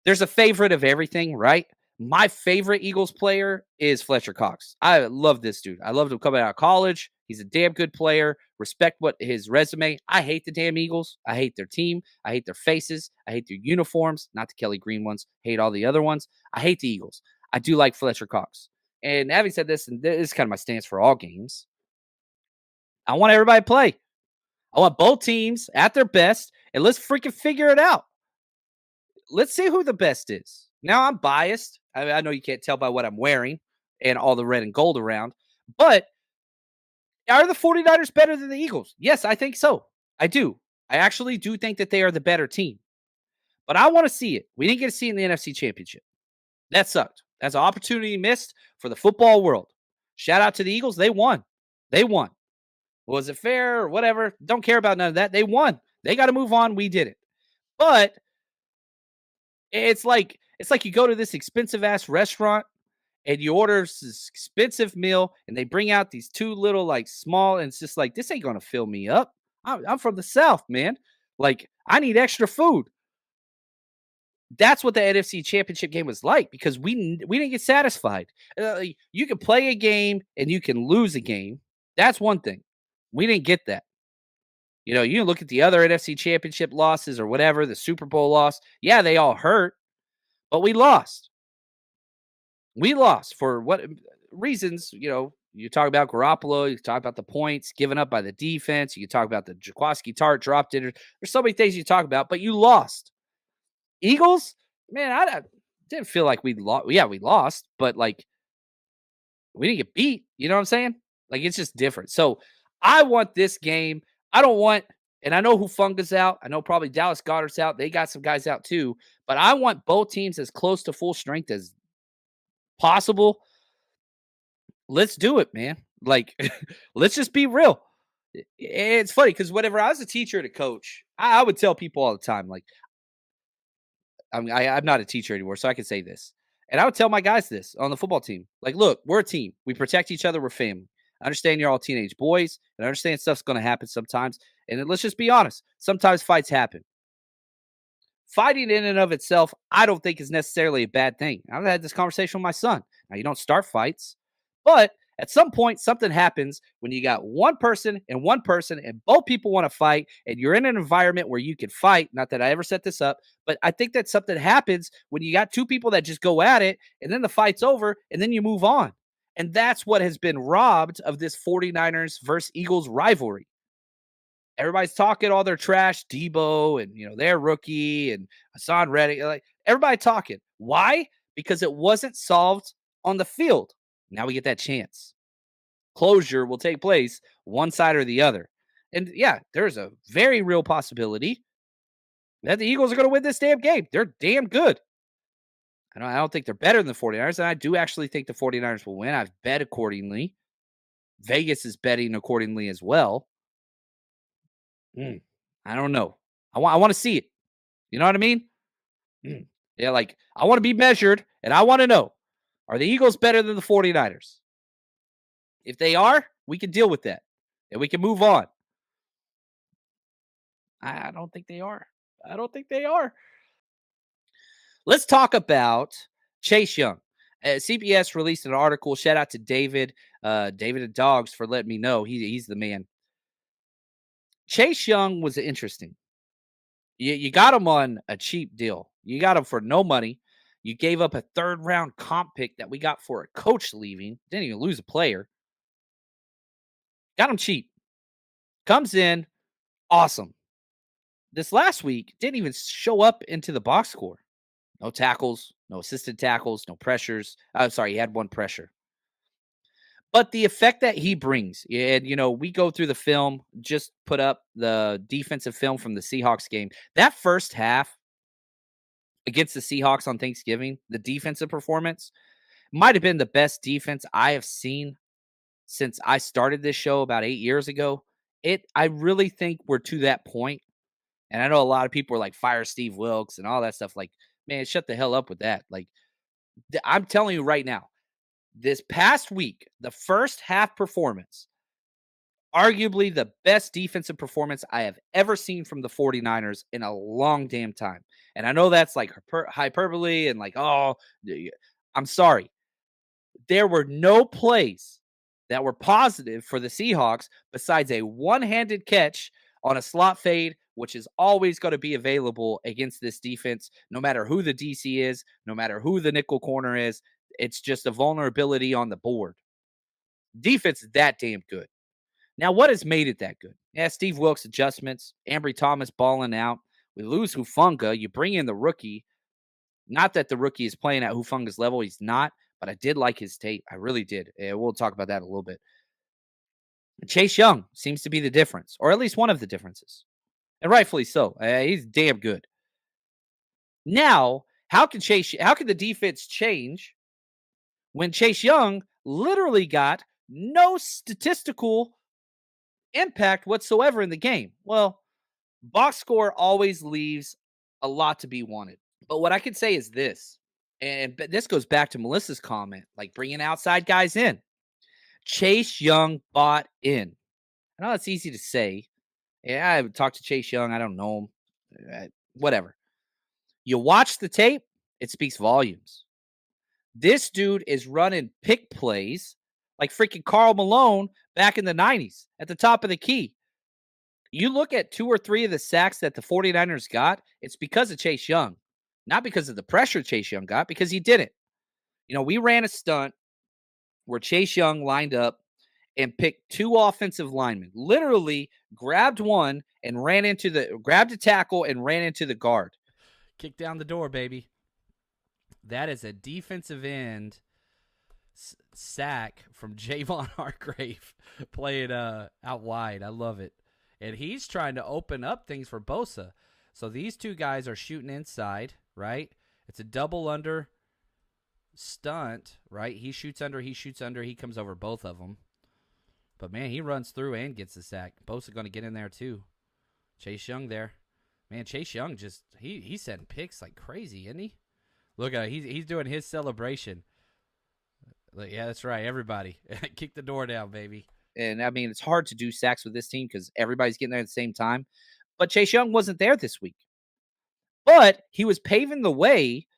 There's a favorite of everything, right? My favorite Eagles player is Fletcher Cox. I love this dude. I loved him coming out of college. He's a damn good player. Respect what his resume. I hate the damn Eagles. I hate their team. I hate their faces. I hate their uniforms. Not the Kelly Green ones. Hate all the other ones. I hate the Eagles. I do like Fletcher Cox. And having said this, and this is kind of my stance for all games, I want everybody to play. I want both teams at their best, and let's freaking figure it out. Let's see who the best is. Now, I'm biased. I know you can't tell by what I'm wearing and all the red and gold around, but are the 49ers better than the Eagles? Yes, I think so. I do. I actually do think that they are the better team, but I want to see it. We didn't get to see it in the NFC Championship. That sucked. That's an opportunity missed for the football world. Shout out to the Eagles. They won. They won. Was it fair or whatever? Don't care about none of that. They won. They got to move on. We did it. But it's like you go to this expensive ass restaurant and you order this expensive meal and they bring out these two little like small and it's just like this ain't gonna fill me up. I'm from the South, man. Like I need extra food. That's what the NFC Championship game was like because we didn't get satisfied. You can play a game and you can lose a game. That's one thing. We didn't get that. You can look at the other NFC Championship losses or whatever, the Super Bowl loss. Yeah, they all hurt, but we lost. We lost for what reasons? You talk about Garoppolo, you talk about the points given up by the defense, you talk about the Jaquaski Tart dropped it. There's so many things you talk about, but you lost. Eagles, man, I didn't feel like we lost. Yeah, we lost, but like we didn't get beat. You know what I'm saying? Like it's just different. So I want this game. I don't want, and I know who Funga's out. I know probably Dallas Goddard's out. They got some guys out too, but I want both teams as close to full strength as possible. Let's do it, man. Like, let's just be real. It's funny because whenever I was a teacher and a coach, I would tell people all the time, like, I'm not a teacher anymore, so I can say this. And I would tell my guys this on the football team. Like, look, we're a team. We protect each other. We're family. I understand you're all teenage boys, and I understand stuff's going to happen sometimes. And then let's just be honest. Sometimes fights happen. Fighting in and of itself, I don't think is necessarily a bad thing. I've had this conversation with my son. Now, you don't start fights, but at some point, something happens when you got one person, and both people want to fight, and you're in an environment where you can fight. Not that I ever set this up, but I think that something happens when you got two people that just go at it, and then the fight's over, and then you move on. And that's what has been robbed of this 49ers versus Eagles rivalry. Everybody's talking all their trash, Debo and their rookie and Hassan Reddick. Like everybody talking. Why? Because it wasn't solved on the field. Now we get that chance. Closure will take place one side or the other. And yeah, there's a very real possibility that the Eagles are going to win this damn game. They're damn good. I don't think they're better than the 49ers. And I do actually think the 49ers will win. I've bet accordingly. Vegas is betting accordingly as well. I don't know. I want to see it. You know what I mean? Yeah, like I want to be measured and I want to know, are the Eagles better than the 49ers? If they are, we can deal with that and we can move on. I don't think they are. I don't think they are. Let's talk about Chase Young. CBS released an article. Shout out to David and Dogs for letting me know. He's the man. Chase Young was interesting. You got him on a cheap deal. You got him for no money. You gave up a third-round comp pick that we got for a coach leaving. Didn't even lose a player. Got him cheap. Comes in. Awesome. This last week, didn't even show up into the box score. No tackles, no assisted tackles, no pressures. I'm sorry, he had one pressure. But the effect that he brings, and we go through the film, just put up the defensive film from the Seahawks game. That first half against the Seahawks on Thanksgiving, the defensive performance might have been the best defense I have seen since I started this show about 8 years ago. I really think we're to that point. And I know a lot of people are like, fire Steve Wilkes and all that stuff. Like, man, shut the hell up with that. Like, I'm telling you right now, this past week, the first half performance, Arguably the best defensive performance I have ever seen from the 49ers in a long damn time. And I know that's like hyperbole and like, oh, I'm sorry. There were no plays that were positive for the Seahawks besides a one-handed catch on a slot fade, which is always going to be available against this defense, no matter who the DC is, no matter who the nickel corner is. It's just a vulnerability on the board. Defense is that damn good. Now, what has made it that good? Yeah, Steve Wilkes adjustments, Ambry Thomas balling out. We lose Hufunga. You bring in the rookie. Not that the rookie is playing at Hufunga's level. He's not, but I did like his tape. I really did. We'll talk about that in a little bit. Chase Young seems to be the difference, or at least one of the differences. And rightfully so. He's damn good. Now, how can the defense change when Chase Young literally got no statistical impact whatsoever in the game? Well, box score always leaves a lot to be wanted. But what I could say is this, and this goes back to Melissa's comment, like bringing outside guys in. Chase Young bought in. I know it's easy to say. Yeah, I talked to Chase Young. I don't know him. Whatever. You watch the tape, it speaks volumes. This dude is running pick plays like freaking Karl Malone back in the 90s at the top of the key. You look at 2 or 3 of the sacks that the 49ers got, it's because of Chase Young. Not because of the pressure Chase Young got, because he didn't. We ran a stunt where Chase Young lined up and picked 2 offensive linemen. Literally grabbed one and grabbed a tackle and ran into the guard. Kick down the door, baby. That is a defensive end sack from Javon Hargrave playing out wide. I love it. And he's trying to open up things for Bosa. So these two guys are shooting inside, right? It's a double under stunt, right? He shoots under. He comes over both of them. But, man, he runs through and gets the sack. Bosa going to get in there, too. Chase Young there. Man, Chase Young he's setting picks like crazy, isn't he? Look at he's doing his celebration. Yeah, that's right. Everybody, kick the door down, baby. And, I mean, it's hard to do sacks with this team because everybody's getting there at the same time. But Chase Young wasn't there this week. But he was paving the way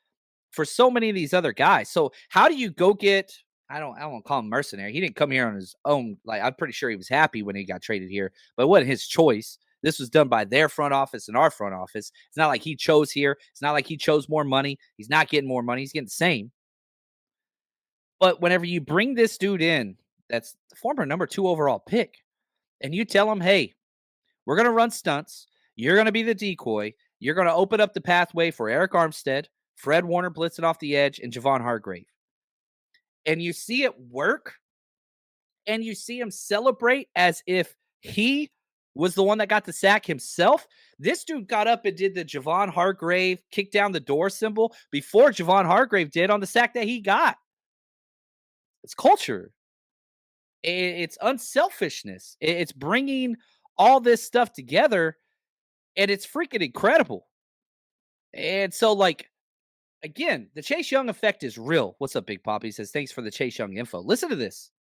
for so many of these other guys. So how do you go get I don't want to call him mercenary. He didn't come here on his own. Like, I'm pretty sure he was happy when he got traded here, but it wasn't his choice. This was done by their front office and our front office. It's not like he chose here. It's not like he chose more money. He's not getting more money. He's getting the same. But whenever you bring this dude in, that's the former number 2 overall pick, and you tell him, hey, we're going to run stunts. You're going to be the decoy. You're going to open up the pathway for Eric Armstead, Fred Warner blitzing off the edge, and Javon Hargrave. And you see it work, and you see him celebrate as if he was the one that got the sack himself. This dude got up and did the Javon Hargrave kick down the door symbol before Javon Hargrave did on the sack that he got. It's culture. It's unselfishness. It's bringing all this stuff together, and it's freaking incredible. And so, like, again, the Chase Young effect is real. What's up, Big Poppy? He says, thanks for the Chase Young info. Listen to this.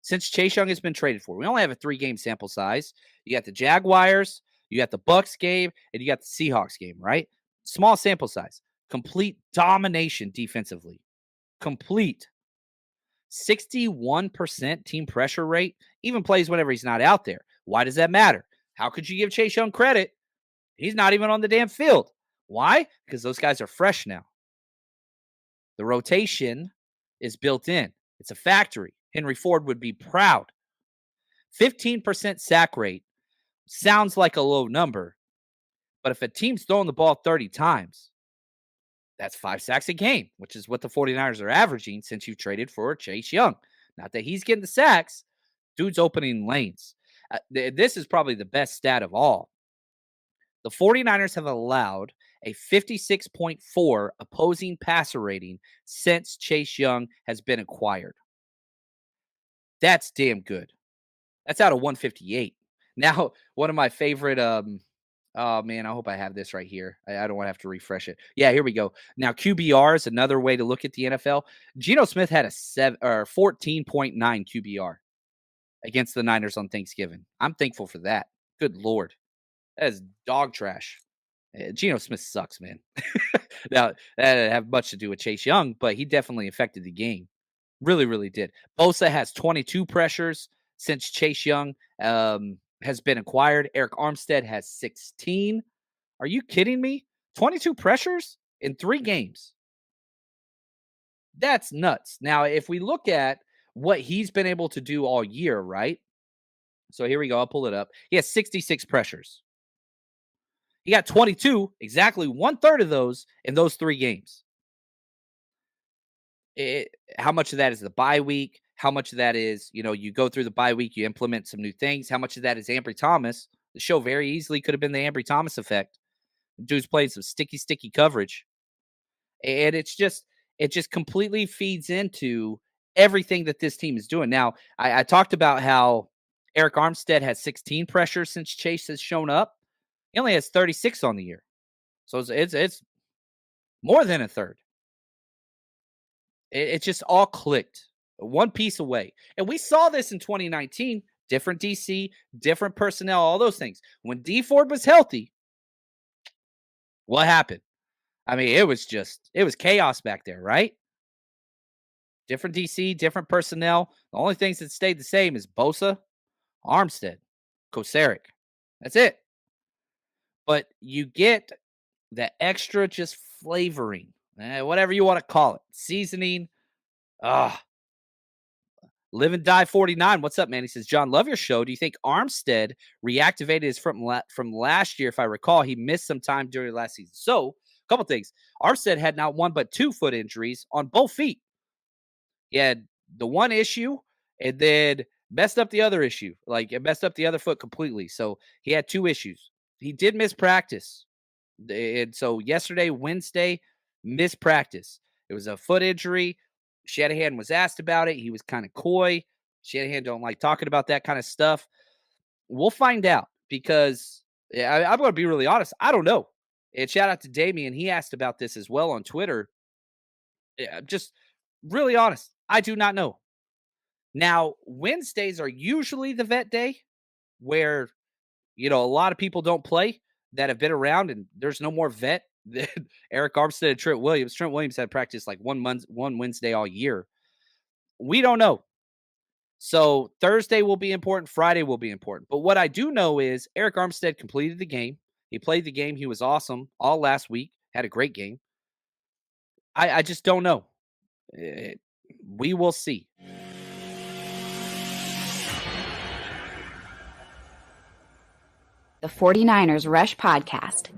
Since Chase Young has been traded for, we only have a 3-game sample size. You got the Jaguars, you got the Bucks game, and you got the Seahawks game, right? Small sample size. Complete domination defensively. Complete. 61% team pressure rate. Even plays whenever he's not out there. Why does that matter? How could you give Chase Young credit? He's not even on the damn field. Why? Because those guys are fresh now. The rotation is built in. It's a factory. Henry Ford would be proud. 15% sack rate sounds like a low number, but if a team's throwing the ball 30 times, that's 5 sacks a game, which is what the 49ers are averaging since you traded for Chase Young. Not that he's getting the sacks. Dude's opening lanes. This is probably the best stat of all. The 49ers have allowed a 56.4 opposing passer rating since Chase Young has been acquired. That's damn good. That's out of 158. Now, one of my favorite, oh man, I hope I have this right here. I don't want to have to refresh it. Yeah, here we go. Now, QBR is another way to look at the NFL. Geno Smith had a 14.9 QBR. against the Niners on Thanksgiving. I'm thankful for that. Good Lord. That is dog trash. Geno Smith sucks, man. Now, that didn't have much to do with Chase Young, but he definitely affected the game. Really, really did. Bosa has 22 pressures since Chase Young has been acquired. Eric Armstead has 16. Are you kidding me? 22 pressures in 3 games. That's nuts. Now, if we look at what he's been able to do all year, right? So here we go. I'll pull it up. He has 66 pressures. He got 22, exactly 1/3 of those in those 3 games. How much of that is the bye week? How much of that is, you go through the bye week, you implement some new things? How much of that is Ambry Thomas? The show very easily could have been the Ambry Thomas effect. Dude's playing some sticky coverage. And it just completely feeds into everything that this team is doing. Now, I talked about how Eric Armstead has 16 pressures since Chase has shown up. He only has 36 on the year. So it's more than a third. It just all clicked one piece away. And we saw this in 2019, different DC, different personnel, all those things. When D Ford was healthy, what happened? I mean, it was chaos back there, right? Different DC, different personnel. The only things that stayed the same is Bosa, Armstead, Koceric. That's it. But you get the extra just flavoring, whatever you want to call it, seasoning. Live and Die 49. What's up, man? He says, John, love your show. Do you think Armstead reactivated his from last year? If I recall, he missed some time during last season. So, a couple things. Armstead had not one but 2 foot injuries on both feet. He had the one issue and then messed up the other issue. Like, it messed up the other foot completely. So, he had 2 issues. He did miss practice. And so, yesterday, Wednesday, missed practice. It was a foot injury. Shanahan was asked about it. He was kind of coy. Shanahan don't like talking about that kind of stuff. We'll find out because I'm going to be really honest. I don't know. And shout out to Damien. He asked about this as well on Twitter. I'm just really honest. I do not know. Now, Wednesdays are usually the vet day where, a lot of people don't play that have been around and there's no more vet than Eric Armstead and Trent Williams. Trent Williams had practiced like one Wednesday all year. We don't know. So Thursday will be important. Friday will be important. But what I do know is Eric Armstead completed the game. He played the game. He was awesome all last week. Had a great game. I just don't know. We will see. The 49ers Rush Podcast.